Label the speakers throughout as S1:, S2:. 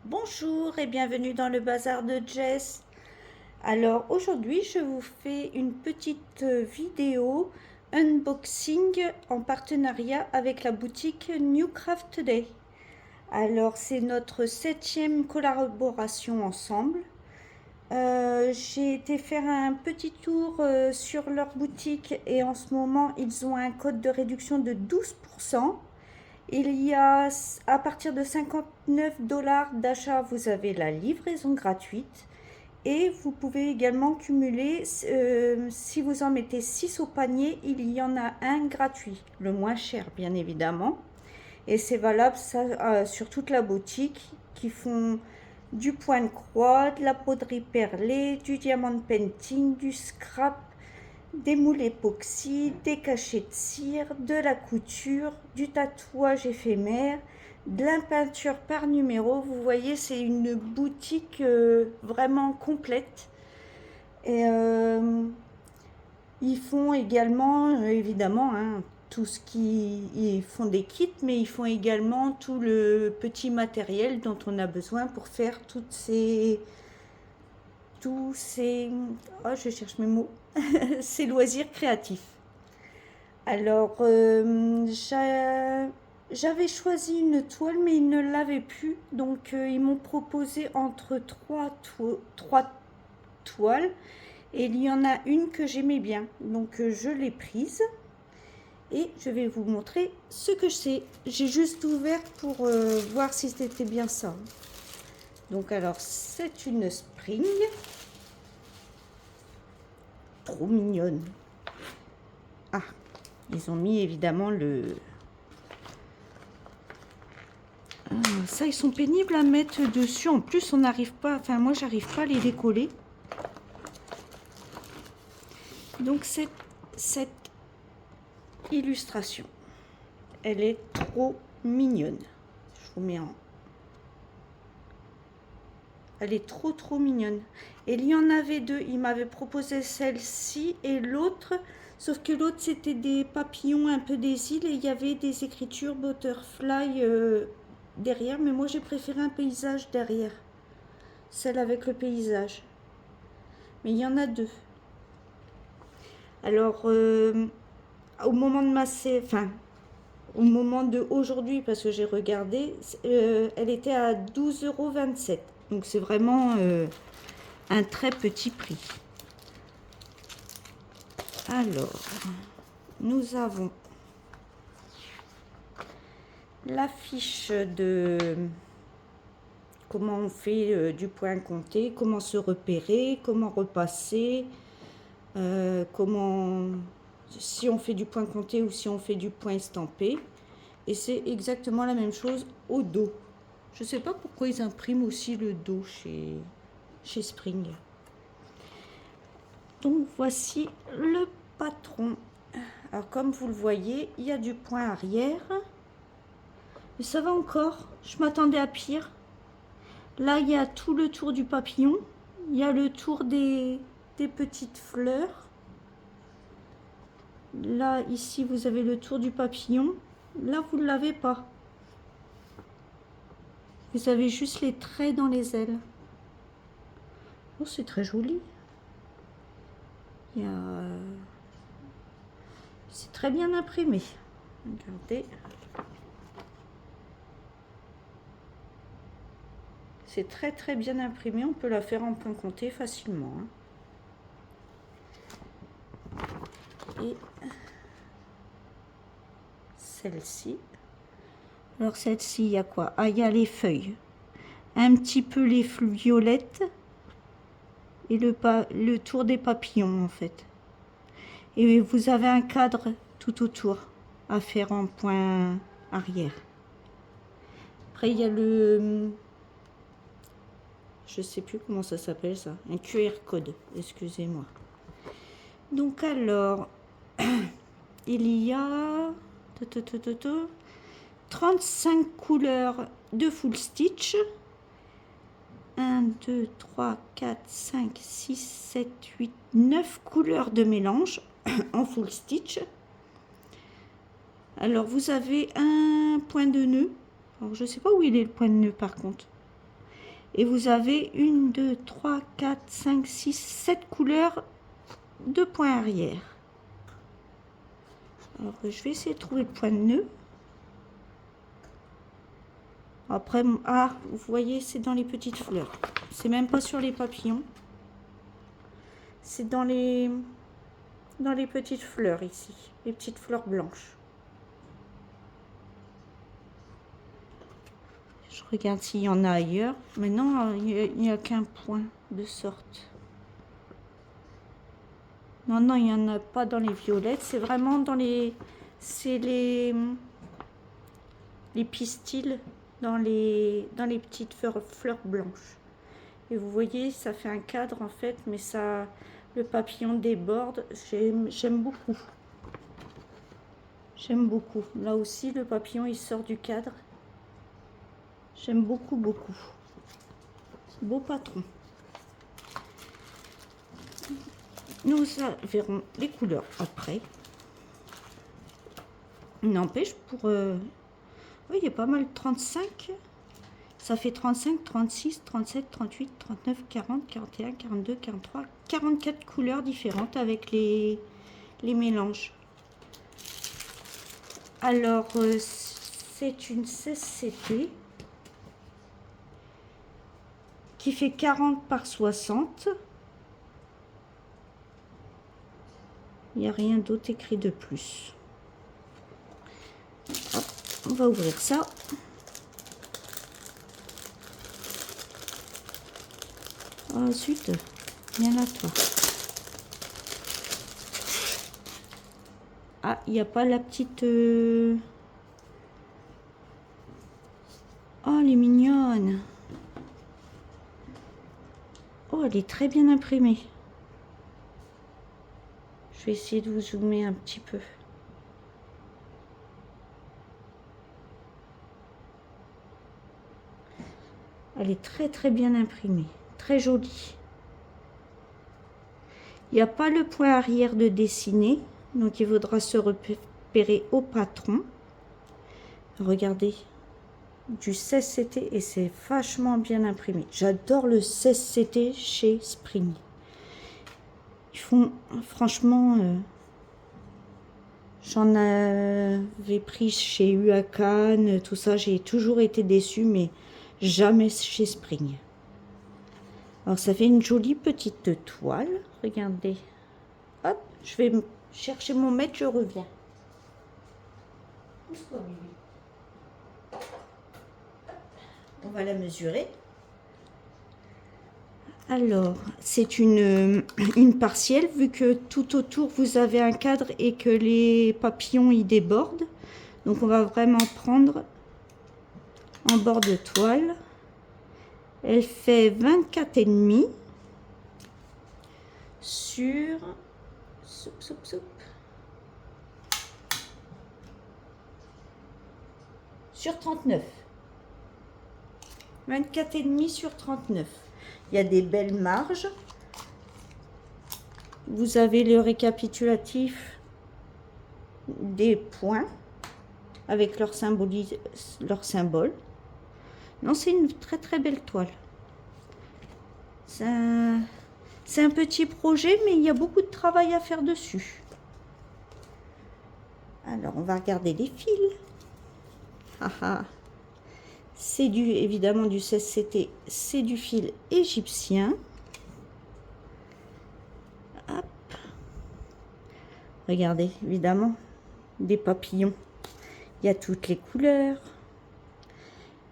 S1: Bonjour et bienvenue dans le bazar de Jess. Alors aujourd'hui je vous fais une petite vidéo unboxing en partenariat avec la boutique New Craft Today. Alors c'est notre 7e collaboration ensemble. J'ai été faire un petit tour sur leur boutique et en ce moment ils ont un code de réduction de 12%. Il y a à partir de 59 $ d'achat, vous avez la livraison gratuite et vous pouvez également cumuler, si vous en mettez 6 au panier, il y en a un gratuit, le moins cher bien évidemment. Et c'est valable ça, sur toute la boutique qui font du point de croix, de la broderie perlée, du diamant painting, du scrap, des moules époxy, des cachets de cire, de la couture, du tatouage éphémère, de la peinture par numéro. Vous voyez, c'est une boutique vraiment complète. Et ils font également, évidemment, hein, tout ce qui... Ils font des kits, mais ils font également tout le petit matériel dont on a besoin pour faire toutes ces... Tous ces... Oh, je cherche mes mots. Ces loisirs créatifs. Alors, j'avais choisi une toile, mais ils ne l'avaient plus. Donc, ils m'ont proposé entre trois toiles. Et il y en a une que j'aimais bien. Donc, je l'ai prise. Et je vais vous montrer ce que c'est. J'ai juste ouvert pour voir si c'était bien ça. Donc, alors, c'est une spring. Trop mignonne. Ah, ils ont mis évidemment le... ça, ils sont pénibles à mettre dessus. En plus, on n'arrive pas... Enfin, moi, j'arrive pas à les décoller. Donc, cette illustration, elle est trop mignonne. Je vous mets en... Elle est trop mignonne. Et il y en avait deux. Il m'avait proposé celle-ci et l'autre. Sauf que l'autre, c'était des papillons un peu des îles. Et il y avait des écritures butterfly derrière. Mais moi, j'ai préféré un paysage derrière. Celle avec le paysage. Mais il y en a deux. Alors, au moment de au moment de aujourd'hui, parce que j'ai regardé, elle était à 12,27 €. Donc c'est vraiment un très petit prix. Alors, nous avons la fiche de comment on fait du point compté, comment se repérer, comment repasser, si on fait du point compté ou si on fait du point estampé. Et c'est exactement la même chose au dos. Je ne sais pas pourquoi ils impriment aussi le dos chez Spring. Donc voici le patron. Alors comme vous le voyez, il y a du point arrière. Mais ça va encore. Je m'attendais à pire. Là, il y a tout le tour du papillon. Il y a le tour des petites fleurs. Là, ici, vous avez le tour du papillon. Là, vous ne l'avez pas. Vous avez juste les traits dans les ailes. Oh, c'est très joli. C'est très bien imprimé. Regardez. C'est très bien imprimé. On peut la faire en point compté facilement. Et celle-ci. Alors celle-ci, il y a quoi? Ah, il y a les feuilles. Un petit peu les violettes. Et le tour des papillons, en fait. Et vous avez un cadre tout autour à faire en point arrière. Après, il y a le... Je sais plus comment ça s'appelle ça. Un QR code, excusez-moi. Donc alors, il y a 35 couleurs de full stitch. 1, 2, 3, 4, 5, 6, 7, 8, 9 couleurs de mélange en full stitch. Alors vous avez un point de nœud. Alors je ne sais pas où il est le point de nœud par contre. Et vous avez 1, 2, 3, 4, 5, 6, 7 couleurs de point arrière. Alors je vais essayer de trouver le point de nœud. Après, ah, vous voyez, c'est dans les petites fleurs. C'est même pas sur les papillons. C'est dans les petites fleurs ici. Les petites fleurs blanches. Je regarde s'il y en a ailleurs. Mais non, il n'y a qu'un point de sorte. Non, non, il n'y en a pas dans les violettes. C'est vraiment dans les... C'est les pistils dans les petites fleurs blanches. Et vous voyez, ça fait un cadre en fait, mais ça, le papillon déborde. J'aime beaucoup. J'aime beaucoup. Là aussi, le papillon, il sort du cadre. J'aime beaucoup, beaucoup. Beau patron. Nous verrons les couleurs après. N'empêche, pour... oui, il y a pas mal, 35. Ça fait 35, 36, 37, 38, 39, 40, 41, 42, 43, 44 couleurs différentes avec les mélanges. Alors, c'est une 16CT qui fait 40 par 60. Il n'y a rien d'autre écrit de plus. Hop, on va ouvrir ça. Oh zut, viens là toi. Ah, il n'y a pas la petite... Oh, elle est mignonne. Oh, elle est très bien imprimée. Je vais essayer de vous zoomer un petit peu. Elle est très très bien imprimée. Très jolie. Il n'y a pas le point arrière de dessiner. Donc il faudra se repérer au patron. Regardez. Du 16CT et c'est vachement bien imprimé. J'adore le 16CT chez Spring. Ils font, franchement, j'en avais pris chez Huacan, tout ça, j'ai toujours été déçue, mais jamais chez Spring. Alors ça fait une jolie petite toile, regardez. Hop, je vais chercher mon mètre, je reviens. On va la mesurer. Alors, c'est une partielle, vu que tout autour, vous avez un cadre et que les papillons y débordent. Donc, on va vraiment prendre en bord de toile. Elle fait 24,5 sur... sur 39. 24,5 sur 39. Il y a des belles marges. Vous avez le récapitulatif des points avec leur symbole. Non, c'est une très très belle toile. C'est un petit projet, mais il y a beaucoup de travail à faire dessus. Alors, on va regarder les fils. C'est évidemment du 16CT, c'est du fil égyptien. Hop. Regardez, évidemment, des papillons. Il y a toutes les couleurs.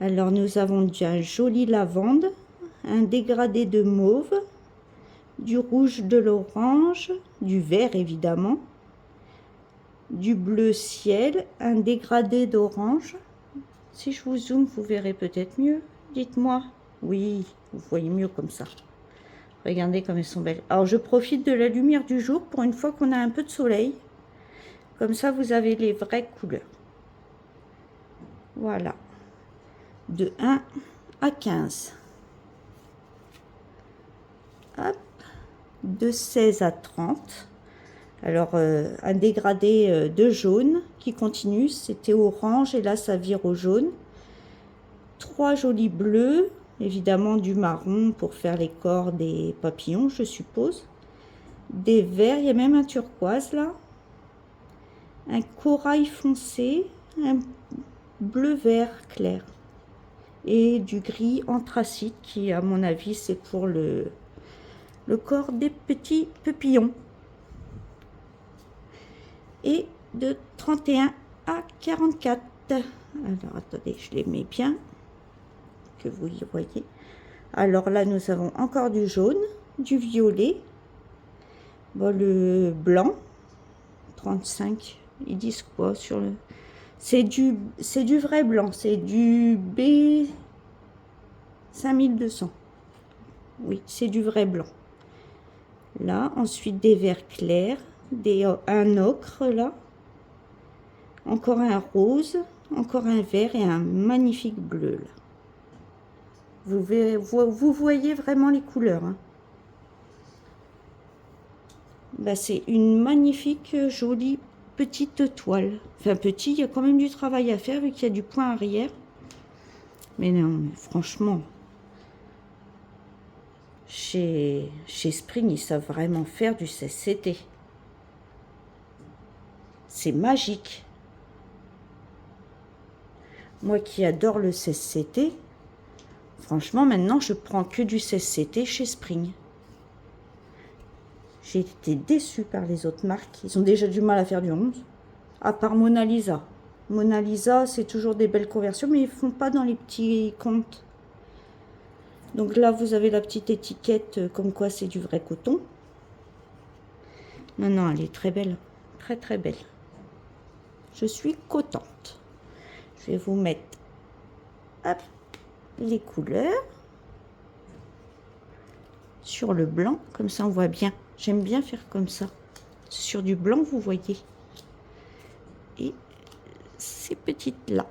S1: Alors, nous avons un joli lavande, un dégradé de mauve, du rouge, de l'orange, du vert évidemment, du bleu ciel, un dégradé d'orange. Si je vous zoome, vous verrez peut-être mieux. Dites-moi. Oui, vous voyez mieux comme ça. Regardez comme elles sont belles. Alors, je profite de la lumière du jour pour une fois qu'on a un peu de soleil. Comme ça, vous avez les vraies couleurs. Voilà. De 1 à 15. Hop. De 16 à 30. Alors, un dégradé de jaune qui continue. C'était orange et là, ça vire au jaune. 3 jolis bleus. évidemment du marron pour faire les corps des papillons, je suppose. Des verts, il y a même un turquoise là. Un corail foncé, un bleu-vert clair. Et du gris anthracite qui, à mon avis, c'est pour le corps des petits papillons. Et de 31 à 44. Alors, attendez, je les mets bien, que vous y voyez. Alors là, nous avons encore du jaune, du violet, bon, le blanc, 35. Ils disent quoi sur le... C'est du vrai blanc, c'est du B 5200. Oui, c'est du vrai blanc. Là, ensuite des verts clairs, un ocre là, encore un rose, encore un vert et un magnifique bleu là. Vous voyez vraiment les couleurs. Hein. Bah, c'est une magnifique, jolie petite toile. Enfin, petit, il y a quand même du travail à faire vu qu'il y a du point arrière. Mais non, mais franchement, chez Spring, ils savent vraiment faire du CCT. C'est magique. Moi qui adore le CCT, franchement, maintenant, je prends que du CCT chez Spring. J'ai été déçue par les autres marques. Ils ont déjà du mal à faire du 11. À part Mona Lisa. Mona Lisa, c'est toujours des belles conversions, mais ils ne font pas dans les petits comptes. Donc là, vous avez la petite étiquette comme quoi c'est du vrai coton. Non, non, elle est très belle. Très, très belle. Je suis contente. Je vais vous mettre hop, les couleurs sur le blanc. Comme ça, on voit bien. J'aime bien faire comme ça. Sur du blanc, vous voyez. Et ces petites-là.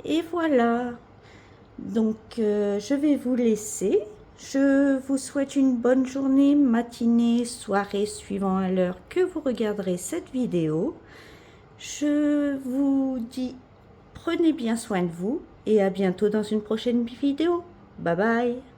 S1: Et voilà. Donc, je vais vous laisser. Je vous souhaite une bonne journée, matinée, soirée, suivant à l'heure que vous regarderez cette vidéo. Je vous dis, prenez bien soin de vous et à bientôt dans une prochaine vidéo. Bye bye.